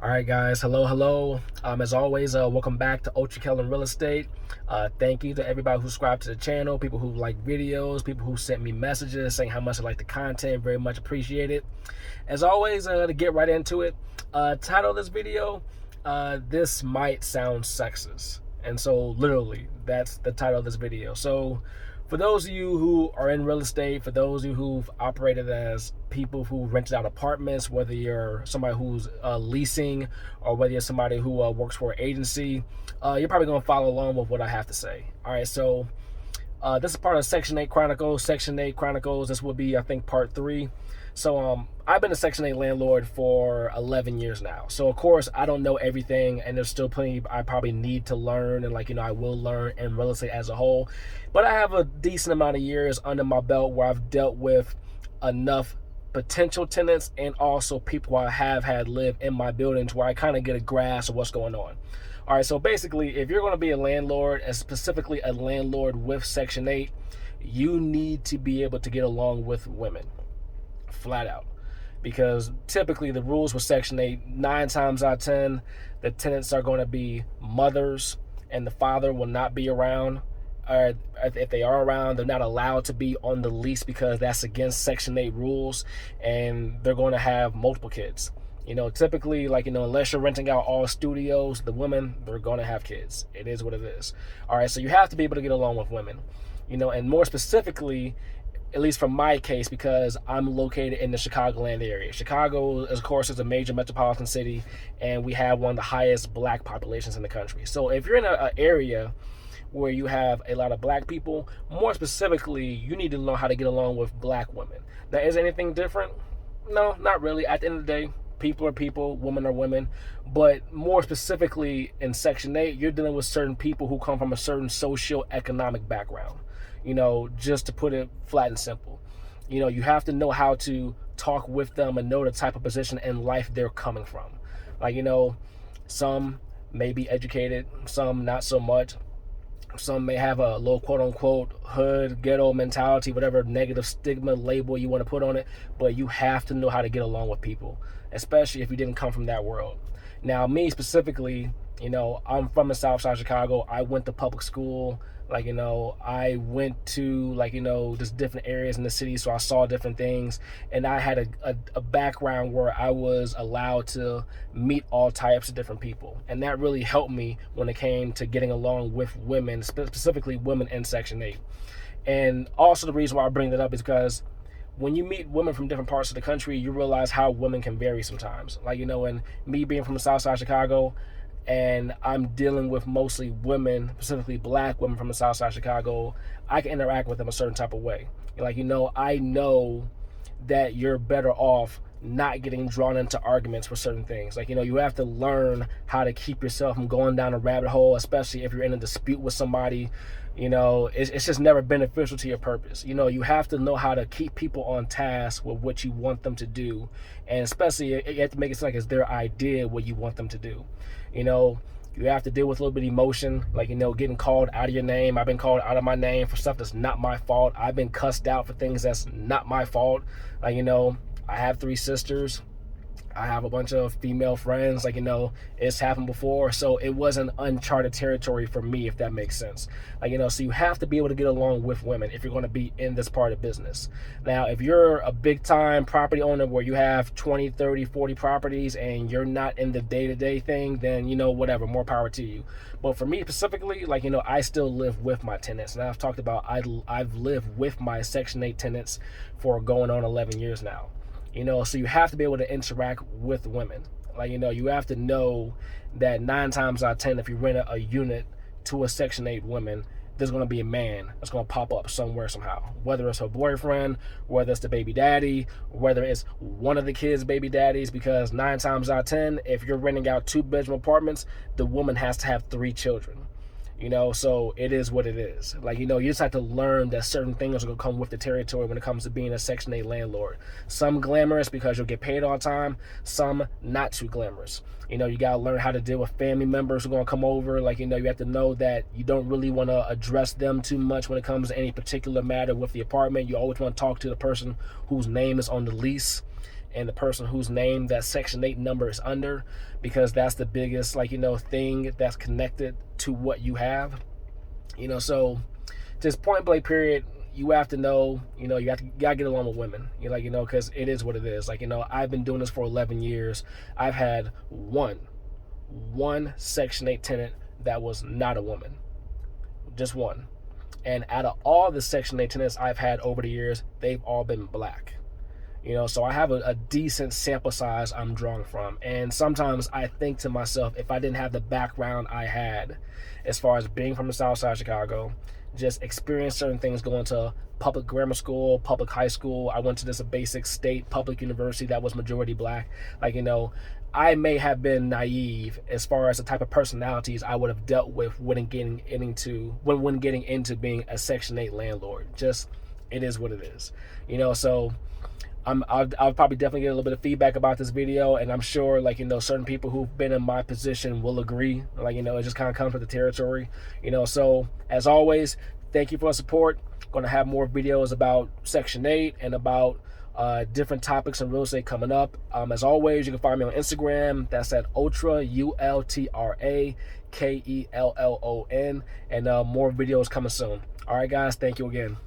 All right, guys. Hello. As always, welcome back to Ultra Keller Real Estate. Thank you to everybody who subscribed to the channel, people who like videos, people who sent me messages saying how much they like the content. Very much appreciate it. As always, to get right into it, title of this video, this might sound sexist. And so literally, that's the title of this video. So for those of you who are in real estate, for those of you who've operated as people who rented out apartments, whether you're somebody who's leasing or whether you're somebody who works for an agency, you're probably going to follow along with what I have to say. All right, so this is part of Section 8 Chronicles. Section 8 Chronicles, this will be, I think, part 3. So I've been a Section 8 landlord for 11 years now. So, of course, I don't know everything, and there's still plenty I probably need to learn, and, I will learn in real estate as a whole. But I have a decent amount of years under my belt where I've dealt with enough potential tenants and also people I have had live in my buildings where I kind of get a grasp of what's going on. All right, so basically, if you're going to be a landlord, and specifically a landlord with Section 8, you need to be able to get along with women, flat out. Because typically the rules with Section 8, 9 times out of 10, the tenants are going to be mothers, and the father will not be around. Or if they are around, they're not allowed to be on the lease because that's against Section 8 rules, and they're going to have multiple kids. Typically, unless you're renting out all studios, the women, they're going to have kids. It is what it is. All right, so you have to be able to get along with women. And more specifically, at least from my case, because I'm located in the Chicagoland area. Chicago, of course, is a major metropolitan city, and we have one of the highest black populations in the country. So if you're in an area where you have a lot of black people, more specifically, you need to know how to get along with black women. Now, is anything different? No, not really. At the end of the day, people are people, women are women. But more specifically in Section 8, you're dealing with certain people who come from a certain socio-economic background. Just to put it flat and simple. You have to know how to talk with them and know the type of position in life they're coming from. Some may be educated, some not so much. Some may have a little quote-unquote hood, ghetto mentality, whatever negative stigma label you want to put on it, but you have to know how to get along with people, especially if you didn't come from that world. Now, me specifically, I'm from the South Side of Chicago. I went to public school. I went to, just different areas in the city, so I saw different things. And I had a background where I was allowed to meet all types of different people. And that really helped me when it came to getting along with women, specifically women in Section 8. And also the reason why I bring that up is because when you meet women from different parts of the country, you realize how women can vary sometimes. And me being from the South Side of Chicago, and I'm dealing with mostly women, specifically black women from the South Side of Chicago, I can interact with them a certain type of way. I know that you're better off not getting drawn into arguments for certain things. You have to learn how to keep yourself from going down a rabbit hole, especially if you're in a dispute with somebody. It's just never beneficial to your purpose. You have to know how to keep people on task with what you want them to do. And especially, you have to make it sound like it's their idea what you want them to do. You have to deal with a little bit of emotion, getting called out of your name. I've been called out of my name for stuff that's not my fault. I've been cussed out for things that's not my fault. I have 3 sisters. I have a bunch of female friends, it's happened before, so it wasn't uncharted territory for me, if that makes sense. So you have to be able to get along with women if you're going to be in this part of business. Now, if you're a big-time property owner where you have 20, 30, 40 properties and you're not in the day-to-day thing, then, whatever, more power to you. But for me specifically, I still live with my tenants, and I've talked about I've lived with my Section 8 tenants for going on 11 years now. So you have to be able to interact with women. You have to know that 9 times out of 10, if you rent a unit to a Section 8 woman, there's going to be a man that's going to pop up somewhere, somehow. Whether it's her boyfriend, whether it's the baby daddy, whether it's one of the kids' baby daddies, because 9 times out of 10, if you're renting out 2-bedroom apartments, the woman has to have 3 children. So it is what it is. You just have to learn that certain things are going to come with the territory when it comes to being a Section 8 landlord. Some glamorous because you'll get paid all the time, some not too glamorous. You got to learn how to deal with family members who are going to come over. You have to know that you don't really want to address them too much when it comes to any particular matter with the apartment. You always want to talk to the person whose name is on the lease. and the person whose name that Section 8 number is under, because that's the biggest, like, thing that's connected to what you have. So just point blank period, you have to know, you gotta get along with women. Because it is what it is. I've been doing this for 11 years. I've had one Section 8 tenant that was not a woman. Just one. And out of all the Section 8 tenants I've had over the years, they've all been black. So I have a decent sample size I'm drawing from. And sometimes I think to myself, if I didn't have the background I had, as far as being from the South Side of Chicago, just experience certain things, going to public grammar school, public high school. I went to this basic state public university that was majority black. I may have been naive as far as the type of personalities I would have dealt with when getting into being a Section 8 landlord. Just, it is what it is. So I'll probably definitely get a little bit of feedback about this video, and I'm sure certain people who've been in my position will agree. It just kind of comes with the territory. So as always, thank you for the support. Going to have more videos about Section 8 and about different topics in real estate coming up. As always, you can find me on Instagram. That's at Ultra, ULTRA KELLON, and more videos coming soon. All right, guys, thank you again.